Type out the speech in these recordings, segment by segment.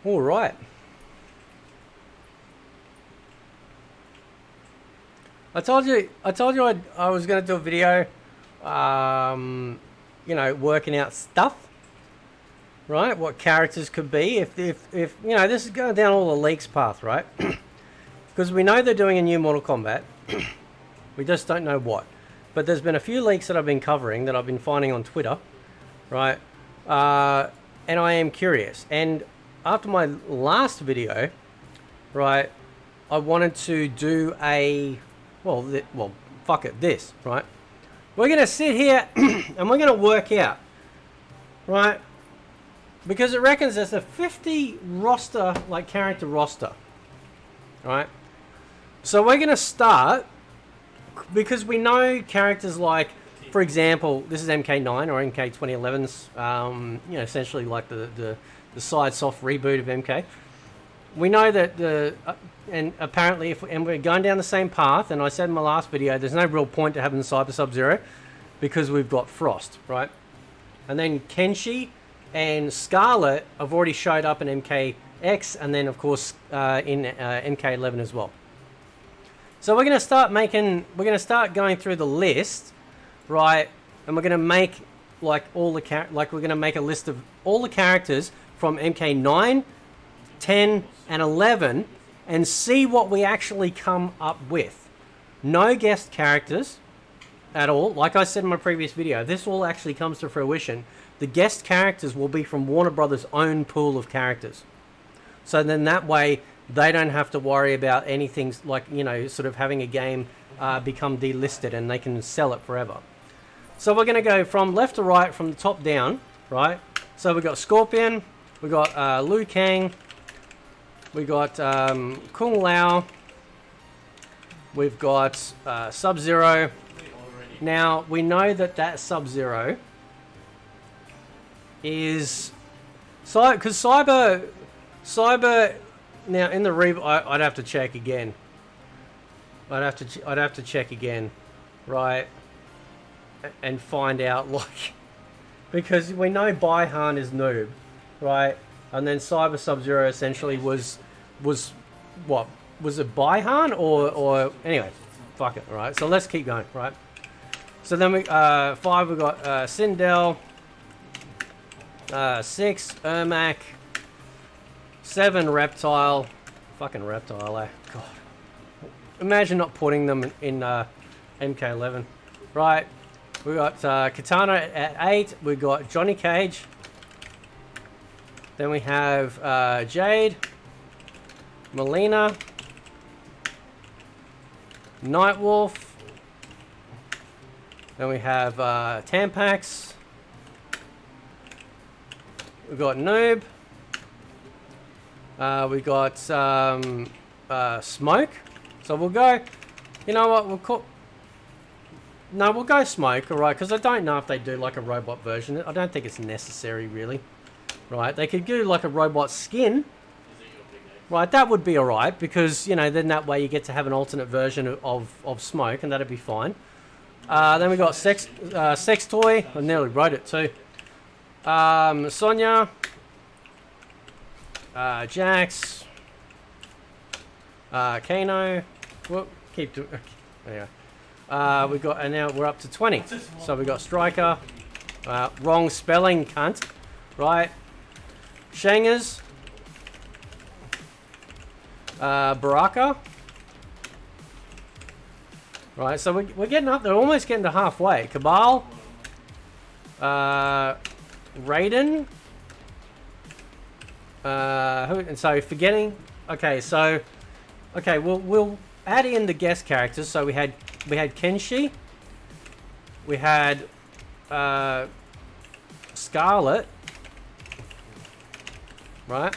All right. I told you I was going to do a video, you know, working out stuff, right? What characters could be if you know, this is going down all the leaks path, right? Because we know they're doing a new Mortal Kombat. We just don't know what. But there's been a few leaks that I've been covering that I've been finding on Twitter, right? And I am curious. And after my last video, right, I wanted to do a, well, fuck it, this, right? We're going to sit here and we're going to work out, right? Because it reckons there's a 50 roster, like character roster, right? So we're going to start, because we know characters like, for example, this is MK9 or MK2011's, you know, essentially like the side soft reboot of MK. We know that and apparently, and we're going down the same path, and I said in my last video, there's no real point to having Cyber Sub-Zero because we've got Frost, right? And then Kenshi and Scarlet have already showed up in MKX, and then of course in MK11 as well. So we're going to start going through the list, right? And we're going to make like we're going to make a list of all the characters from MK9, 10, and 11, and see what we actually come up with. No guest characters at all. Like I said in my previous video, this all actually comes to fruition. The guest characters will be from Warner Brothers' own pool of characters. So then that way, they don't have to worry about anything like, you know, sort of having a game become delisted, and they can sell it forever. So we're going to go from left to right, from the top down, right? So we've got Scorpion, we've got Liu Kang, we got Kung Lao, we've got Sub-Zero. Now, we know that Sub-Zero is... Because Cyber... Now, in the I'd have to check again. I'd have to check again, right? And find out, like... Because we know Baihan is noob, right? And then Cyber Sub-Zero essentially was what? Was it Baihan or anyway, fuck it, right? So let's keep going, right? So then we 5 we got Sindel, 6 Ermac, 7 Reptile, fucking Reptile, eh? God, imagine not putting them in MK11, right? We got Katana at 8. We got Johnny Cage. Then we have Jade, Melina, Nightwolf. Then we have Tampax. We got Noob. We got Smoke. So we'll go. You know what? We'll go Smoke, alright? Because I don't know if they do like a robot version. I don't think it's necessary, really. Right, they could do like a robot skin. Right, that would be alright, because, you know, then that way you get to have an alternate version of Smoke, and that'd be fine. Then we got Sex Toy. I nearly wrote it too. Sonya. Jax. Kano. Whoop, keep doing... Anyway. We got, and now we're up to 20. So we got Striker. Wrong spelling, cunt. Right. Shangers. Baraka. Right, so we're getting up there, almost getting to halfway. Cabal. Raiden. And so forgetting. Okay, so we'll add in the guest characters. So we had Kenshi. We had Scarlet. Right.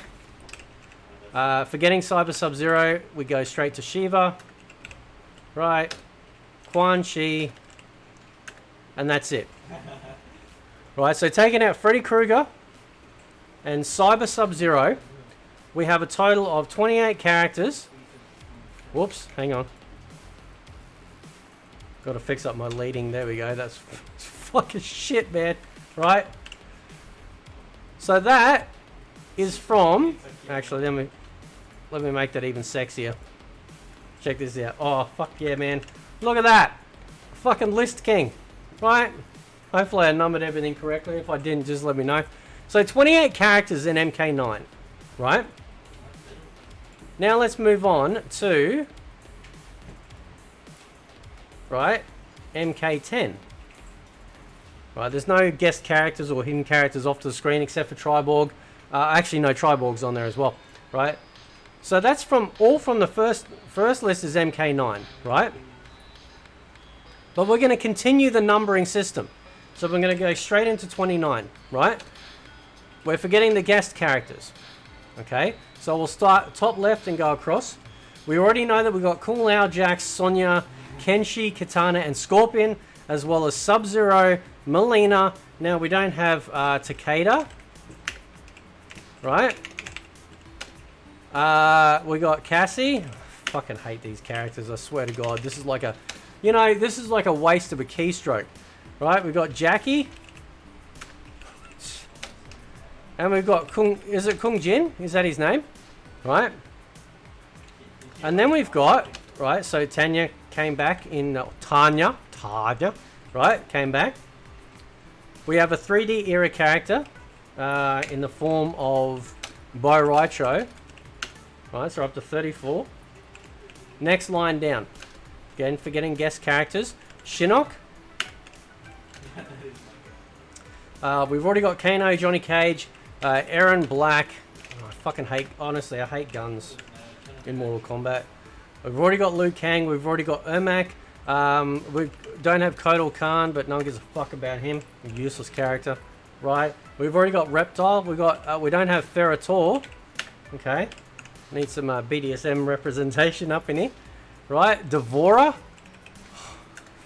Forgetting Cyber Sub-Zero, we go straight to Shiva. Right. Quan Chi. And that's it. Right, so taking out Freddy Krueger and Cyber Sub-Zero, we have a total of 28 characters. Whoops, hang on. Got to fix up my leading. There we go. That's fucking shit, man. Right? So that is from... Actually, let me make that even sexier. Check this out. Oh, fuck yeah, man. Look at that. Fucking List King. Right? Hopefully I numbered everything correctly. If I didn't, just let me know. So 28 characters in MK9. Right? Now let's move on to... Right? MK10. Right, there's no guest characters or hidden characters off to the screen except for Triborg. Actually, no, Triborg's on there as well. Right? So that's from the first list is MK9, right? But we're going to continue the numbering system. So we're going to go straight into 29, right? We're forgetting the guest characters. Okay? So we'll start top left and go across. We already know that we've got Kung Lao, Jax, Sonya, Kenshi, Katana, and Scorpion, as well as Sub-Zero, Melina. Now we don't have Takeda, right? We got Cassie. Fucking hate these characters, I swear to God. This is like a, you know, this is like a waste of a keystroke, right? We've got Jackie. And we've got is it Kung Jin? Is that his name? Right? And then we've got, right, so Tanya came back in, Tanya, right, came back. We have a 3D era character in the form of Bo Raicho. Right, so we're up to 34. Next line down. Again, forgetting guest characters. Shinnok. We've already got Kano, Johnny Cage, Aaron Black. Oh, I fucking hate, honestly, I hate guns in Mortal Kombat. We've already got Liu Kang. We've already got Ermac. We don't have Kotal Khan, but no one gives a fuck about him. A useless character. Right. We've already got Reptile. We don't have Ferrator. Okay. Need some BDSM representation up in here. Right. Devora.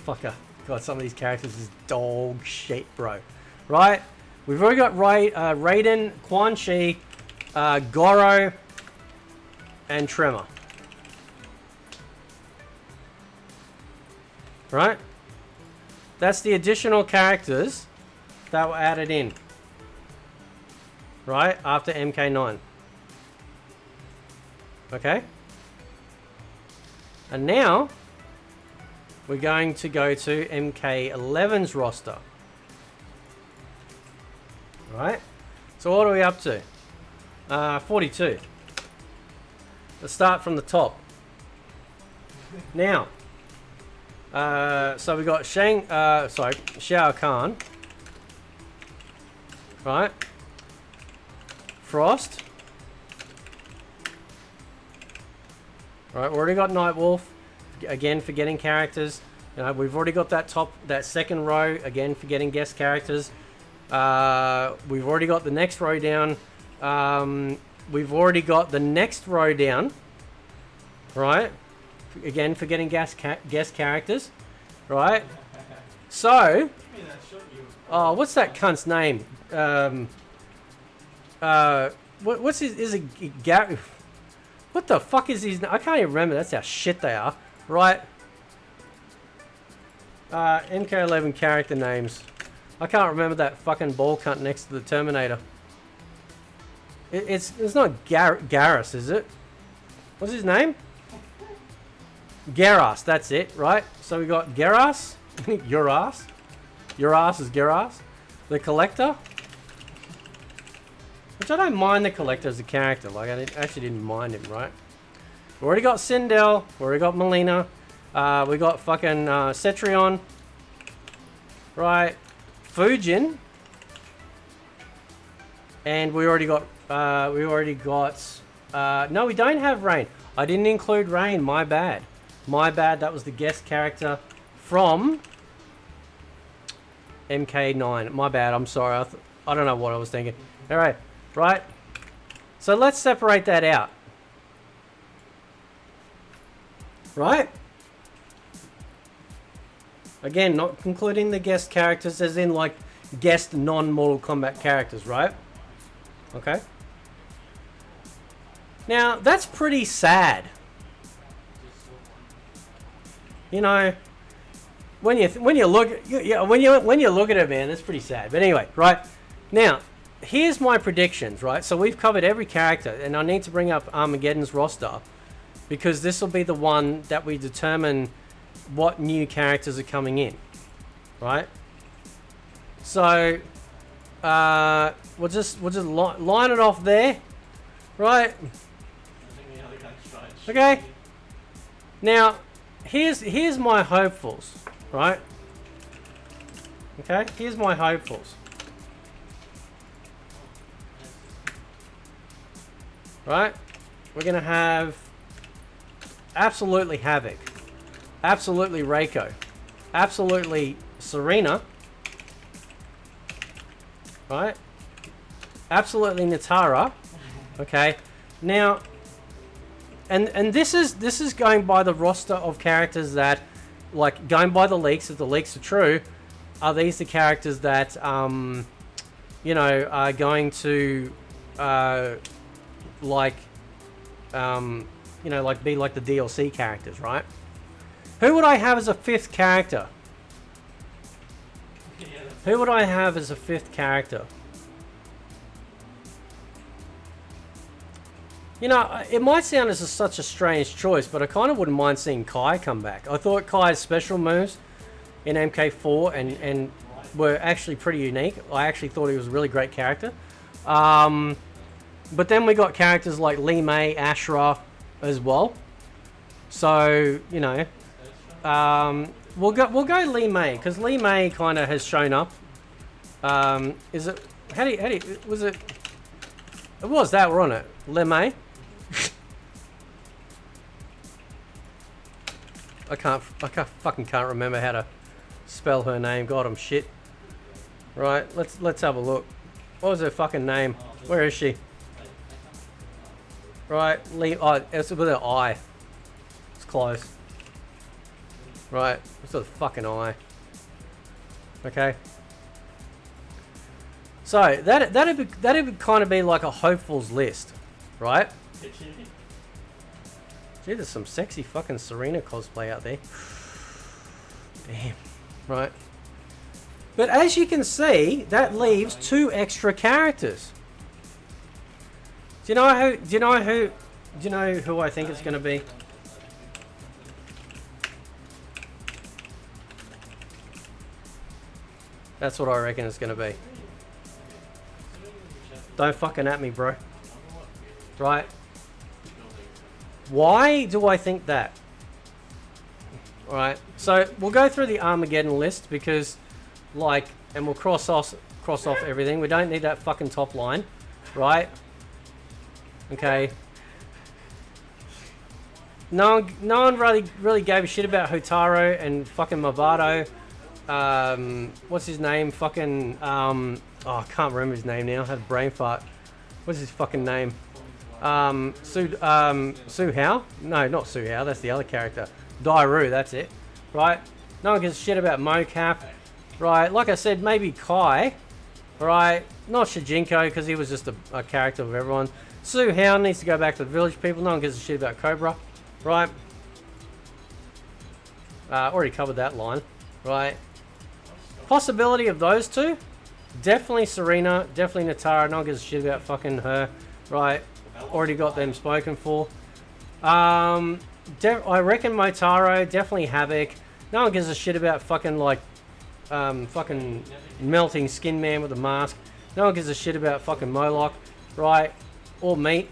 Fucker. God, some of these characters is dog shit, bro. Right. We've already got Raiden, Quan Chi, Goro, and Tremor. Right? That's the additional characters that were added in. Right? After MK9. Okay? And now, we're going to go to MK11's roster. Right? So what are we up to? 42. Let's start from the top. Now, so we got Shao Kahn. Right? Frost. Right, we already got Nightwolf. Again, forgetting characters. You know, we've already got that second row. Again, forgetting guest characters. We've already got the next row down. We've already got the next row down. Right? Again, forgetting guest characters. Right? So... Oh, what's that cunt's name? What's his... Is it Gary... What the fuck is his... I can't even remember. That's how shit they are. Right? MK11 character names. I can't remember that fucking ball cunt next to the Terminator. It's not Garrus, is it? What's his name? Geras, that's it, right? So we got Geras. Your ass. Your ass is Geras. The Collector. Which I don't mind the Collector as a character. Like, I actually didn't mind him, right? We already got Sindel. We already got Melina. We got fucking Cetrion. Right. Fujin. And we already got... no, we don't have Rain. I didn't include Rain. My bad. My bad. That was the guest character from MK9. My bad. I'm sorry. I don't know what I was thinking. All right. Right. So let's separate that out. Right? Again, not including the guest characters as in like guest non-Mortal Kombat characters, right? Okay. Now, that's pretty sad. You know, when you look at it, man, it's pretty sad. But anyway, right? Now, here's my predictions, right? So we've covered every character, and I need to bring up Armageddon's roster because this will be the one that we determine what new characters are coming in, right? So we'll just line it off there, right? Okay. Now, here's my hopefuls, right? Okay, here's my hopefuls. Right? We're going to have absolutely Havoc, absolutely Reiko, absolutely Serena, right? Absolutely Natara. Okay. Now, and this is going by the roster of characters that, like, going by the leaks, if the leaks are true, are these the characters that you know, are going to like you know, like be like the DLC characters, right? Who would I have as a fifth character? Who would I have as a fifth character? You know, it might sound as such a strange choice, but I kind of wouldn't mind seeing Kai come back. I thought Kai's special moves in MK4 and were actually pretty unique. I actually thought he was a really great character. But then we got characters like Lee May, Ashra as well. So, you know, we'll go Lee May, because Lee May kind of has shown up. Is it, how do you, was it was that, wasn't it? Lee May? I fucking can't remember how to spell her name. God, I'm shit. Right, let's have a look. What was her fucking name? Where is she? Right, Lee. Oh, it's with an I. It's close. Right, it's with a fucking I. Okay. So that'd kind of be like a hopefuls list, right? Gee, there's some sexy fucking Serena cosplay out there. Damn. Right. But as you can see, that leaves 2 extra characters. Do you know who I think it's going to be? That's what I reckon it's going to be. Don't fucking at me, bro. Right? Why do I think that? Alright, so we'll go through the Armageddon list because, like, and we'll cross off everything. We don't need that fucking top line, right? Okay. No one really gave a shit about Hotaru and fucking Movado. What's his name? Fucking oh, I can't remember his name now. I had a brain fart. What's his fucking name? Su Hao? No, not Su Hao. That's the other character. Dairu, that's it. Right? No one gives a shit about Mocap. Right? Like I said, maybe Kai. Right? Not Shijinko, because he was just a character of everyone. Su Hao needs to go back to the village people. No one gives a shit about Cobra. Right? Already covered that line. Right? Possibility of those two? Definitely Serena. Definitely Natara. No one gives a shit about fucking her. Right? Already got them spoken for. I reckon Motaro, definitely Havoc. No one gives a shit about fucking, like, fucking melting skin man with a mask. No one gives a shit about fucking Moloch, right? Or Meat.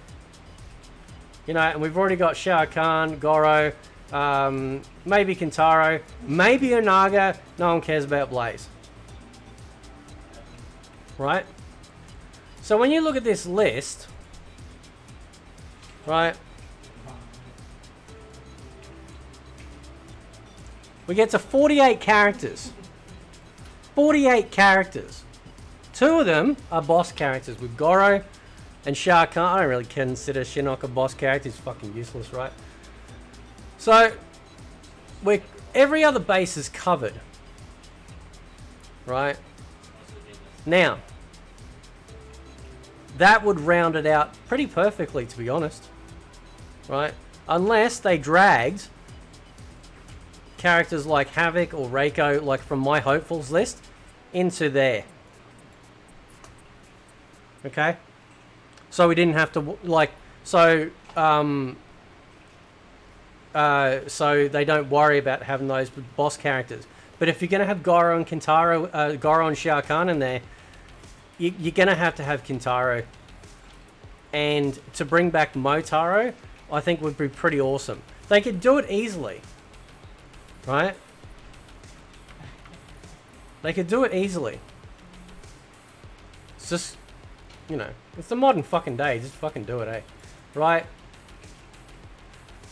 You know, and we've already got Shao Kahn, Goro, maybe Kintaro, maybe Onaga. No one cares about Blaze. Right? So when you look at this list, right, we get to 48 characters. 48 characters. 2 of them are boss characters with Goro and Shao Kahn. I don't really consider Shinnok a boss character. He's fucking useless, right? So, every other base is covered. Right? Now, that would round it out pretty perfectly, to be honest. Right? Unless they dragged characters like Havoc or Reiko, like from my hopefuls list, into there. Okay? So we didn't have to, like, so they don't worry about having those boss characters. But if you're going to have Gyro and Kintaro, Gyro and Shao Kahn in there, you're going to have Kintaro. And to bring back Motaro, I think would be pretty awesome. They could do it easily. Right? They could do it easily. It's just, you know, it's the modern fucking day. Just fucking do it, eh? Right?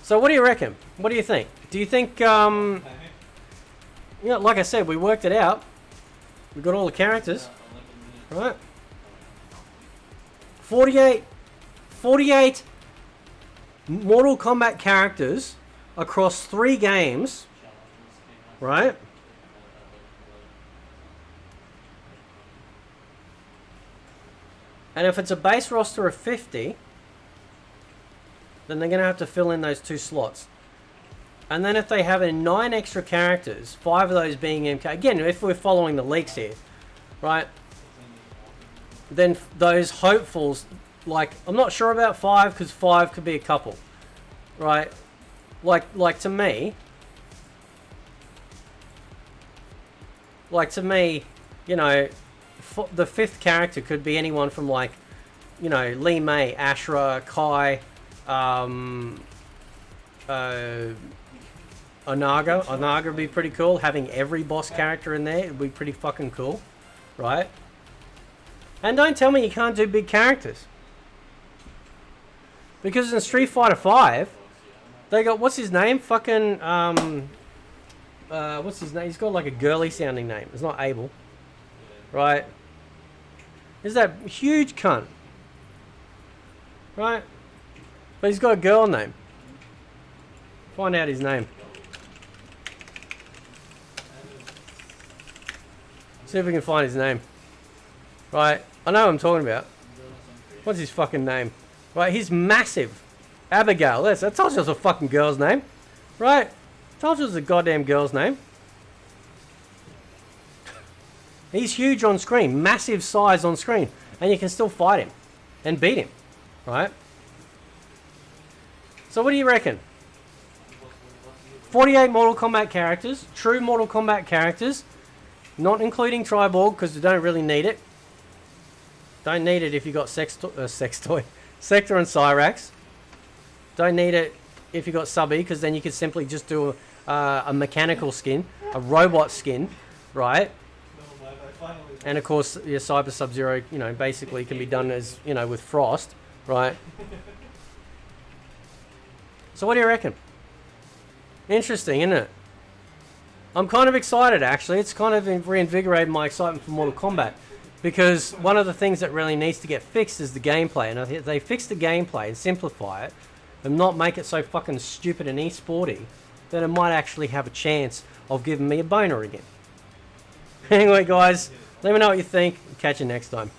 So what do you reckon? What do you think? Do you think, you know, like I said, we worked it out. We got all the characters. Right? 48 Mortal Kombat characters across 3 games. Right? And if it's a base roster of 50, then they're going to have to fill in those 2 slots. And then if they have 9 extra characters, 5 of those being MK... Again, if we're following the leaks here, right? Then those hopefuls, like, I'm not sure about 5, because 5 could be a couple. Right? Like to me, you know, the 5th character could be anyone from, like, you know, Lee May, Ashra, Kai, Onaga would be pretty cool. Having every boss character in there would be pretty fucking cool, right? And don't tell me you can't do big characters, because in Street Fighter 5, they got, what's his name? Fucking what's his name? He's got like a girly sounding name. It's not Abel, right? Is that huge cunt, right? But he's got a girl name. Find out his name. See if we can find his name. Right, I know what I'm talking about. What's his fucking name? Right, he's massive. Abigail, I told you it was a fucking girl's name. Right? Told you it was a goddamn girl's name. He's huge on screen, massive size on screen, and you can still fight him and beat him. Right? So what do you reckon? 48 Mortal Kombat characters, true Mortal Kombat characters, not including Triborg, because you don't really need it. Don't need it if you got Sector and Cyrax. Don't need it if you got Subby, because then you could simply just do a mechanical skin, a robot skin, right? And of course, your Cyber Sub-Zero, you know, basically can be done as, you know, with Frost, right? So what do you reckon? Interesting, isn't it? I'm kind of excited, actually. It's kind of reinvigorated my excitement for Mortal Kombat, because one of the things that really needs to get fixed is the gameplay. And if they fix the gameplay and simplify it and not make it so fucking stupid and esporty, then it might actually have a chance of giving me a boner again. Anyway, guys, let me know what you think. Catch you next time.